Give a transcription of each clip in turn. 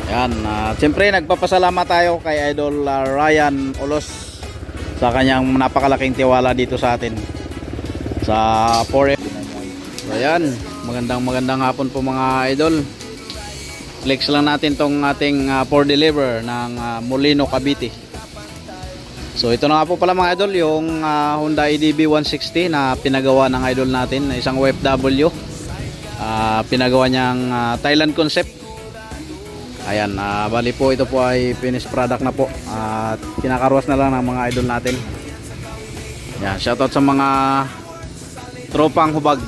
Yan, siyempre nagpapasalamat tayo kay Idol Ryan Olos sa kanyang napakalaking tiwala dito sa atin sa 4F. So yan, magandang hapon po mga idol. Flex lang natin tong ating for deliver ng Molino, Cavite. So ito na nga po pala mga idol, yung Honda EDB 160 na pinagawa ng idol natin, isang OFW. Pinagawa niyang Thailand concept. Ayan, bali po ito po ay finished product na po at kinakarwas na lang ng mga idol natin. Yan, shoutout sa mga tropang hubag.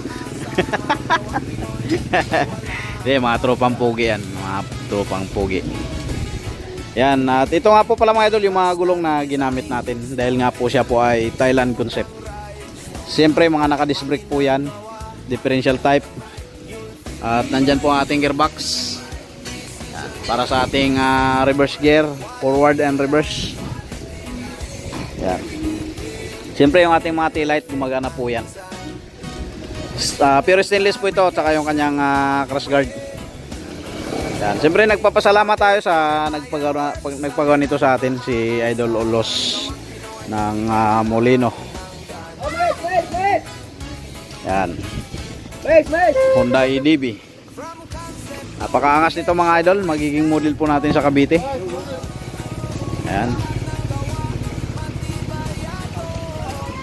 Hindi, mga tropang pogi yan, mga tropang pogi. Yan, at ito nga po pala mga idol yung mga gulong na ginamit natin dahil nga po siya po ay Thailand concept. Siyempre mga naka-disc brake po yan, differential type. At nandyan po ang ating gearbox. Yan, para sa ating reverse gear, forward and reverse. Yan. Siyempre yung ating mga tail light gumagana po yan. Pure stainless po ito at saka yung kanyang crash guard. Yan. Siyempre nagpapasalamat tayo sa nagpagawa nito sa atin, si Idol Olos ng Molino. Yan. Honda EDB. Napakaangas nito mga idol, magiging model po natin sa Cavite. Ayan.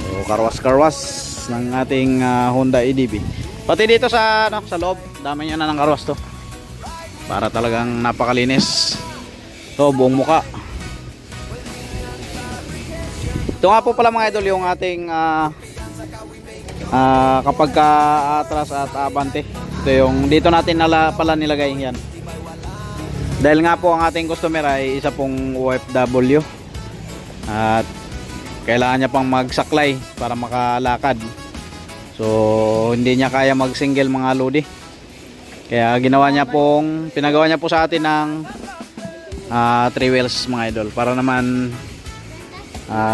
So, karwas ng ating Honda EDB. Pati dito sa loob, dami niya na ng karwas to. Para talagang napakalinis. So, buong muka. Ito nga po pala mga idol yung ating kapag atras at abante. Ito yung dito natin pala nilagay yan. Dahil nga po ang ating customer ay isa pong OFW at kailangan niya pang magsaklay para makalakad. So hindi niya kaya mag single mga lodi. Kaya pinagawa niya po sa atin ng 3 wheels mga idol para naman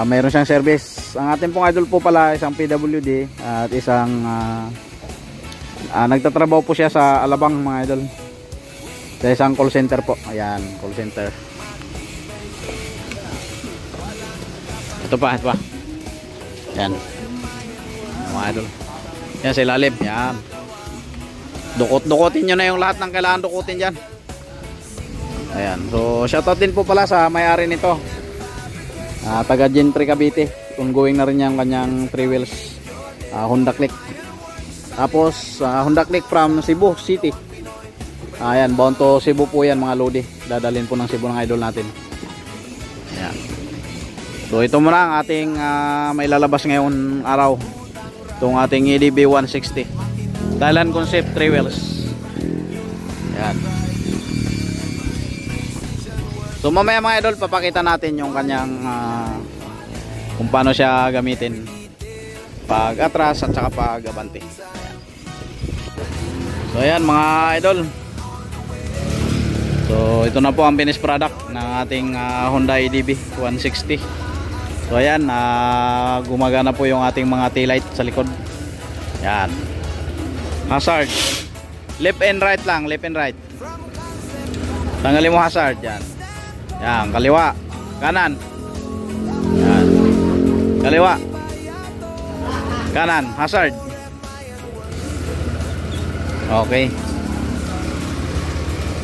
mayroon siyang service. Ang ating pong idol po pala isang PWD at isang nagtatrabaho po siya sa Alabang mga idol. Sa isang call center po. Ayan, call center. Ito pa. Yan. Mga idol. Yan sa ilalim. Yan. Dukotin nyo na yung lahat ng kailangan dukutin dyan. Ayan. So, shoutout din po pala sa may-ari nito. Taga Gentry Cavite. Ongoing na rin yung kanyang 3 wheels. Honda Click. Tapos, Honda Click from Cebu City. Ayan, bound to Cebu po yan mga lodi. Dadalhin po ng Cebu ng idol natin. Ayan. So ito muna ang ating may lalabas ngayon araw. Itong ating EDB 160 Thailand concept 3 wheels. Ayan. So mamaya mga idol papakita natin yung kanyang kung paano siya gamitin pag atras at saka pag abante. Ayan. So ayan mga idol. So ito na po ang finished product ng ating Honda EDB 160. So ayan, gumagana po yung ating mga tail light sa likod. Yan. Hazard. Left and right lang, left and right. Tanggalin mo hazard, yan. Yan, kaliwa, kanan. Yan. Kaliwa. Kanan, hazard. Okay.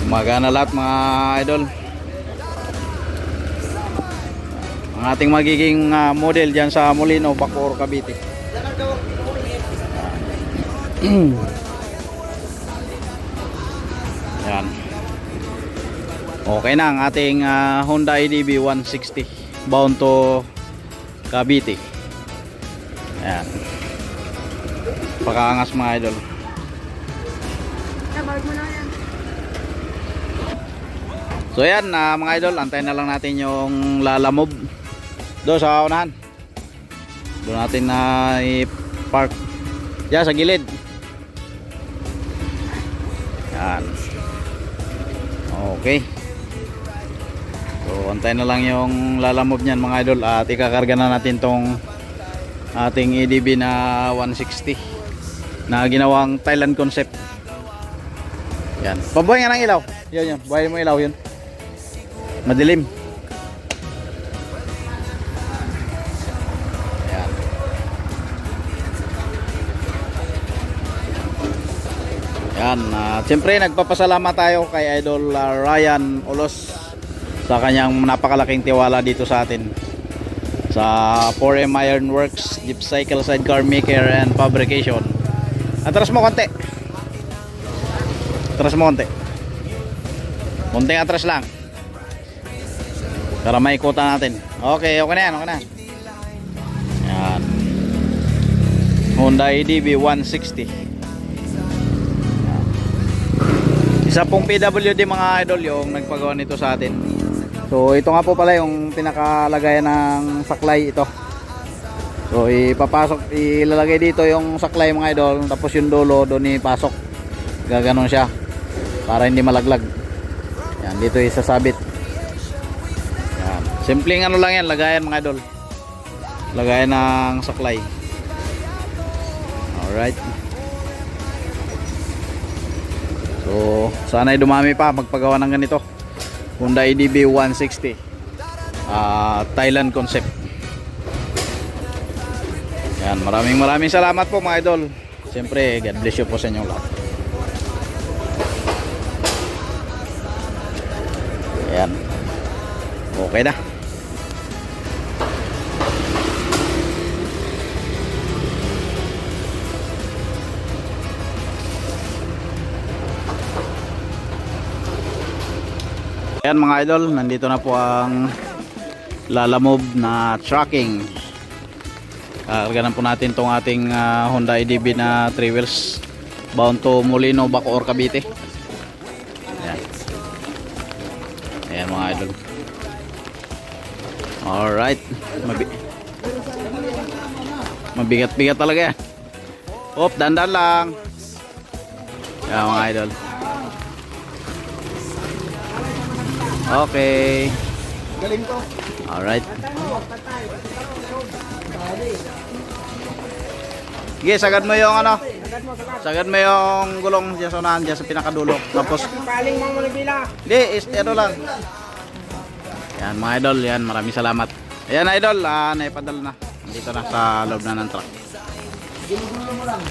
Gumagana lahat mga idol. Ang ating magiging model dyan sa Molino, Bacoor, Cavite. Yan. Okay na ang ating Honda EDB 160 bound to Cavite. Yan. Pakaangas mga idol. So yan mga idol, antayin na lang natin yung lalamove doon sa unahan. Doon natin na i-park dyan sa gilid. Yan. Okay. So antayin na lang yung lalamove nyan mga idol at ikakarga na natin tong ating EDB na 160 na ginawang Thailand concept. Yan. Pabuhay nga ng ilaw. Yun. Buhay mo ilaw yun. Madilim. Ayan. Ayan, siyempre nagpapasalamat tayo kay Idol Ryan Olos sa kanyang napakalaking tiwala dito sa atin sa 4M Iron Works Jeep Cycle Sidecar Maker and Fabrication. Atras mo konti. Atras mo konti. Munting atras lang para maikutan natin. Okay, okay na yan, okay na. Yan. Honda EDV 160. Yan. Isa pong PWD mga idol yung nagpagawa nito sa atin. So ito nga po pala yung pinakalagayan ng saklay ito. So ipapasok, ilalagay dito yung saklay mga idol, tapos yung dulo doon ipasok. Gaganon siya para hindi malaglag. Yan, dito isasabit. Yan. Simpleng ano lang yan, lagayan mga idol. Lagayan ng saklay. Alright. So sana'y dumami pa magpagawa ng ganito. Honda EDV 160 Thailand concept. Yan, maraming salamat po mga idol. Siyempre, God bless you po sa inyong lahat. Ayan. Okay na. Ayan mga idol, nandito na po ang Lalamove na tracking. Karganan po natin tong ating Honda EDV na 3 wheels bound to Molino, Bacoor, Cavite. Ayan. Ayan mga idol. Alright. Mabigat-bigat talaga yan. Hop, dandan lang. Ayan mga idol. Okay. Galing ko. Alright. Sige, sagad mo yung ano. Sagad mo yung gulong dyan sa unahan, dyan sa pinakadulo. Tapos Paling mo muna bila. hindi, ano lang. Yan mga idol, yan, maraming salamat. Ayan idol, naipadala na. Dito na sa loob na ng truck. Ginugulo mo lang.